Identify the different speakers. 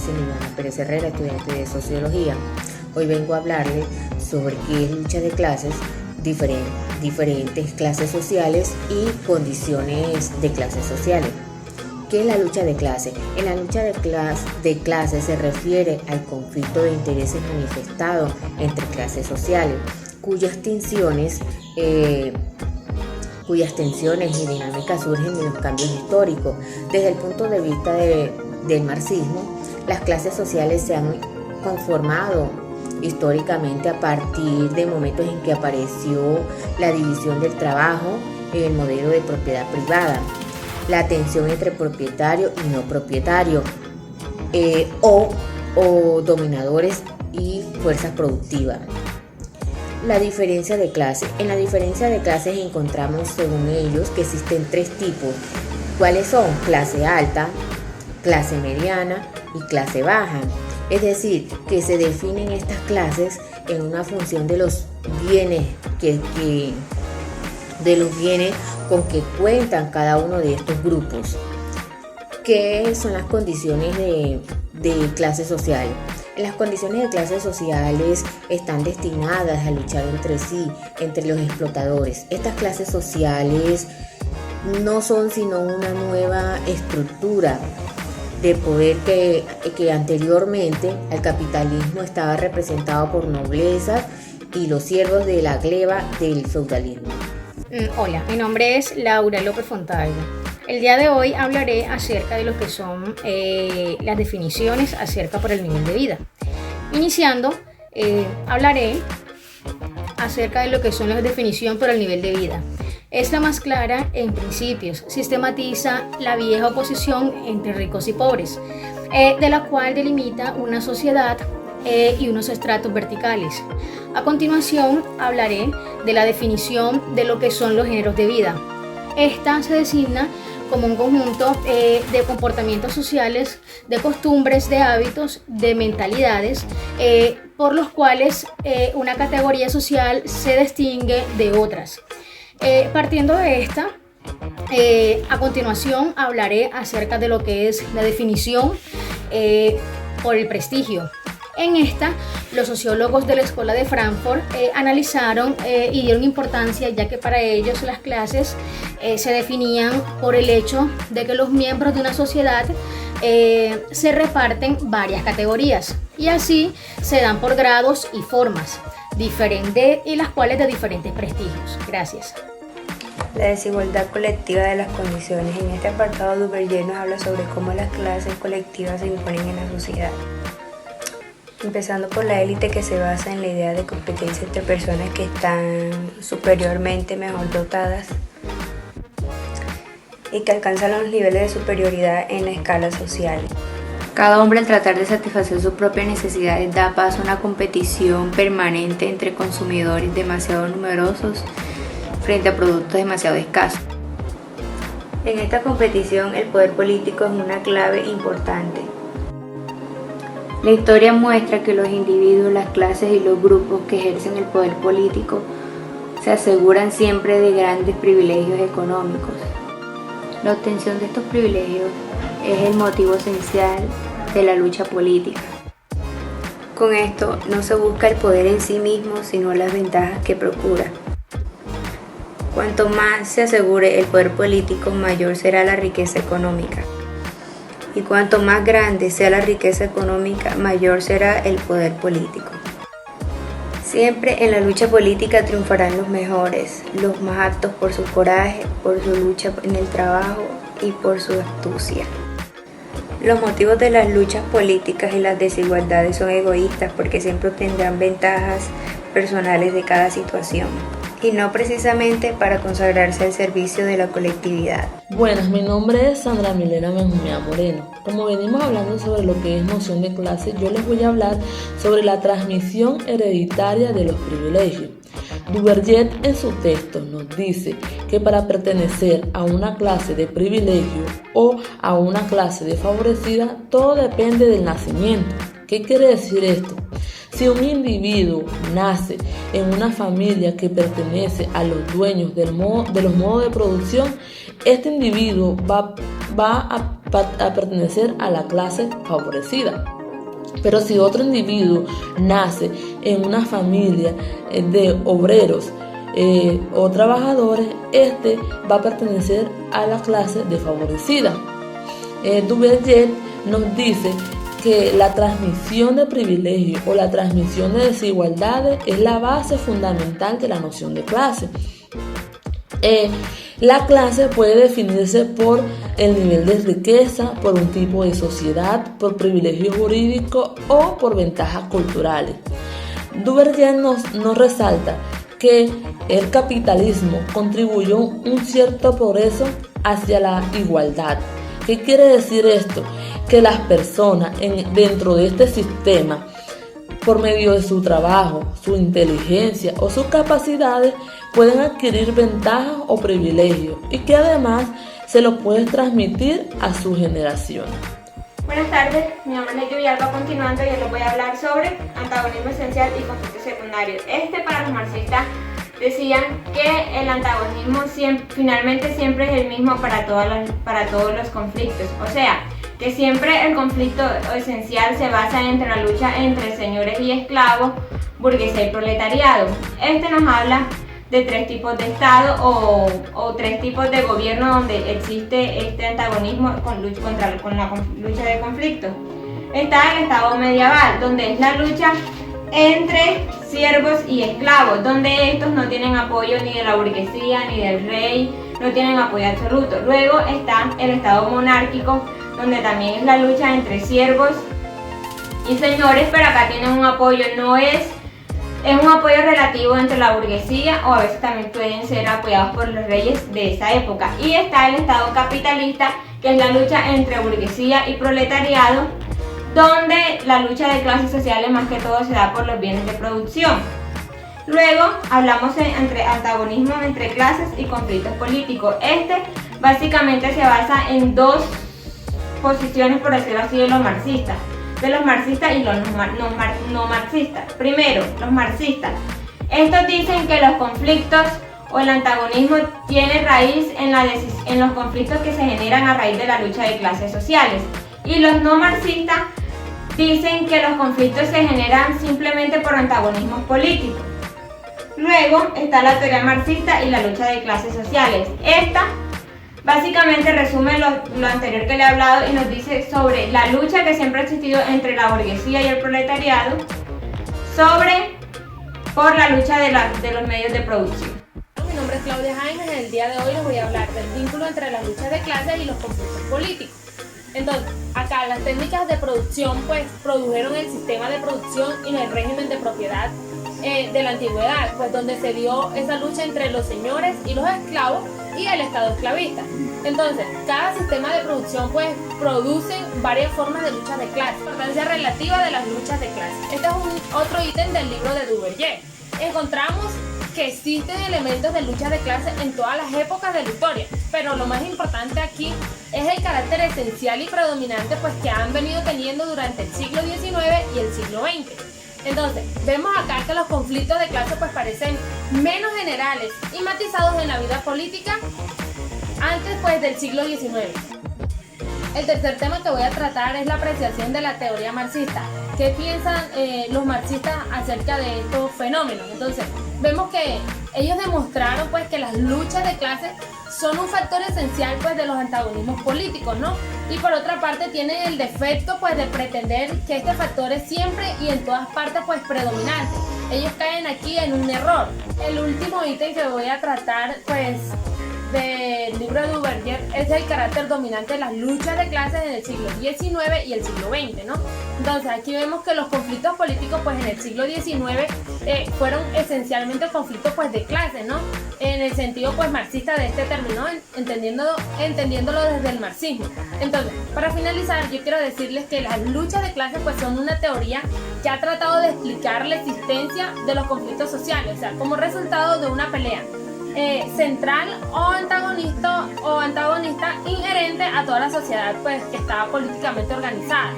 Speaker 1: Emiliana Pérez Herrera, estudiante de Sociología. Hoy vengo a hablarles sobre qué es lucha de clases, diferentes clases sociales y condiciones de clases sociales. ¿Qué es la lucha de clases? En la lucha de clases se refiere al conflicto de intereses manifestado entre clases sociales, cuyas tensiones y dinámicas surgen de los cambios históricos. Desde el punto de vista del marxismo, las clases sociales se han conformado históricamente a partir de momentos en que apareció la división del trabajo en el modelo de propiedad privada, la tensión entre propietario y no propietario, o dominadores y fuerzas productivas. La diferencia de clases. En la diferencia de clases encontramos, según ellos, que existen tres tipos. ¿Cuáles son? Clase alta, clase mediana y clase baja. Es decir, que se definen estas clases en una función de los bienes con que cuentan cada uno de estos grupos. ¿Qué son las condiciones de clases sociales? Las condiciones de clases sociales están destinadas a luchar entre sí, entre los explotadores. Estas clases sociales no son sino una nueva estructura de poder que anteriormente al capitalismo estaba representado por nobleza y los siervos de la gleba del feudalismo.
Speaker 2: Hola, mi nombre es Laura López Fontalvo. El día de hoy hablaré acerca de lo que son las definiciones acerca por el nivel de vida. Iniciando, hablaré acerca de lo que son las definiciones por el nivel de vida. Es la más clara en principios, sistematiza la vieja oposición entre ricos y pobres, de la cual delimita una sociedad y unos estratos verticales. A continuación hablaré de la definición de lo que son los géneros de vida. Esta se designa como un conjunto de comportamientos sociales, de costumbres, de hábitos, de mentalidades, por los cuales una categoría social se distingue de otras. Partiendo de esta, a continuación hablaré acerca de lo que es la definición por el prestigio. En esta, los sociólogos de la Escuela de Frankfurt analizaron y dieron importancia, ya que para ellos las clases se definían por el hecho de que los miembros de una sociedad se reparten varias categorías y así se dan por grados y formas diferentes y las cuales de diferentes prestigios. Gracias.
Speaker 3: La desigualdad colectiva de las condiciones. En este apartado, Duverger nos habla sobre cómo las clases colectivas se imponen en la sociedad. Empezando por la élite, que se basa en la idea de competencia entre personas que están superiormente mejor dotadas y que alcanzan los niveles de superioridad en la escala social. Cada hombre, al tratar de satisfacer sus propias necesidades, da paso a una competición permanente entre consumidores demasiado numerosos frente a productos demasiado escasos. En esta competición, el poder político es una clave importante. La historia muestra que los individuos, las clases y los grupos que ejercen el poder político se aseguran siempre de grandes privilegios económicos. La obtención de estos privilegios es el motivo esencial de la lucha política. Con esto no se busca el poder en sí mismo, sino las ventajas que procura. Cuanto más se asegure el poder político, mayor será la riqueza económica. Y cuanto más grande sea la riqueza económica, mayor será el poder político. Siempre en la lucha política triunfarán los mejores, los más aptos por su coraje, por su lucha en el trabajo y por su astucia. Los motivos de las luchas políticas y las desigualdades son egoístas porque siempre obtendrán ventajas personales de cada situación, y no precisamente para consagrarse al servicio de la colectividad.
Speaker 4: Buenas, mi nombre es Sandra Milena Benjumea Moreno. Como venimos hablando sobre lo que es noción de clase, yo les voy a hablar sobre la transmisión hereditaria de los privilegios. Duverger en su texto nos dice que para pertenecer a una clase de privilegio o a una clase desfavorecida, todo depende del nacimiento. ¿Qué quiere decir esto? Si un individuo nace en una familia que pertenece a los dueños de los modos de producción, este individuo va a pertenecer a la clase favorecida. Pero si otro individuo nace en una familia de obreros o trabajadores, este va a pertenecer a la clase desfavorecida. Duverger nos dice que la transmisión de privilegios o la transmisión de desigualdades es la base fundamental de la noción de clase. La clase puede definirse por el nivel de riqueza, por un tipo de sociedad, por privilegios jurídicos o por ventajas culturales. Duverger nos resalta que el capitalismo contribuyó un cierto progreso hacia la igualdad. ¿Qué quiere decir esto? Que las personas dentro de este sistema, por medio de su trabajo, su inteligencia o sus capacidades, pueden adquirir ventajas o privilegios y que además se lo pueden transmitir a su generación.
Speaker 5: Buenas tardes, mi nombre es Leti Villalba. Continuando, yo les voy a hablar sobre antagonismo esencial y conflictos secundarios. Para los marxistas decían que el antagonismo finalmente siempre es el mismo para todos los conflictos. O sea, que siempre el conflicto esencial se basa entre la lucha entre señores y esclavos, burguesía y proletariado. Nos habla de tres tipos de Estado o tres tipos de gobierno donde existe este antagonismo con la lucha de conflictos. Está el Estado medieval, donde es la lucha entre siervos y esclavos, donde estos no tienen apoyo ni de la burguesía ni del rey, no tienen apoyo absoluto. Luego está el Estado monárquico, donde también es la lucha entre siervos y señores, pero acá tienen un apoyo, es un apoyo relativo entre la burguesía, o a veces también pueden ser apoyados por los reyes de esa época. Y está el Estado capitalista, que es la lucha entre burguesía y proletariado, donde la lucha de clases sociales más que todo se da por los bienes de producción. Luego hablamos entre antagonismo entre clases y conflictos políticos. Básicamente se basa en dos posiciones, por decirlo así, de los marxistas y los no marxistas. Primero, los marxistas. Estos dicen que los conflictos o el antagonismo tiene raíz en los conflictos que se generan a raíz de la lucha de clases sociales. Y los no marxistas dicen que los conflictos se generan simplemente por antagonismos políticos. Luego está la teoría marxista y la lucha de clases sociales. Básicamente resume lo anterior que le he hablado y nos dice sobre la lucha que siempre ha existido entre la burguesía y el proletariado por la lucha de los medios de producción.
Speaker 6: Mi nombre es Claudia Jaimes. En el día de hoy les voy a hablar del vínculo entre las luchas de clases y los conflictos políticos. Entonces, acá las técnicas de producción pues produjeron el sistema de producción y el régimen de propiedad de la antigüedad, pues donde se dio esa lucha entre los señores y los esclavos y el Estado esclavista. Entonces, cada sistema de producción pues produce varias formas de lucha de clase, importancia relativa de las luchas de clase. Este es otro ítem del libro de Duverger. Encontramos que existen elementos de lucha de clase en todas las épocas de la historia, pero lo más importante aquí es el carácter esencial y predominante pues que han venido teniendo durante el siglo XIX y el siglo XX. Entonces, vemos acá que los conflictos de clase pues parecen menos generales y matizados en la vida política antes pues del siglo XIX. El tercer tema que voy a tratar es la apreciación de la teoría marxista. ¿Qué piensan los marxistas acerca de estos fenómenos? Entonces, vemos que ellos demostraron pues que las luchas de clases son un factor esencial pues de los antagonismos políticos, ¿no? Y por otra parte tienen el defecto pues de pretender que este factor es siempre y en todas partes pues predominante. Ellos caen aquí en un error. El último ítem que voy a tratar pues del libro de Duverger es el carácter dominante de las luchas de clases en el siglo XIX y el siglo XX, ¿no? Entonces aquí vemos que los conflictos políticos pues en el siglo XIX fueron esencialmente conflictos pues de clases, ¿no? En el sentido pues marxista de este término, entendiéndolo desde el marxismo. Entonces, para finalizar, yo quiero decirles que las luchas de clases pues son una teoría que ha tratado de explicar la existencia de los conflictos sociales, o sea, como resultado de una pelea central o antagonista inherente a toda la sociedad pues que estaba políticamente organizada.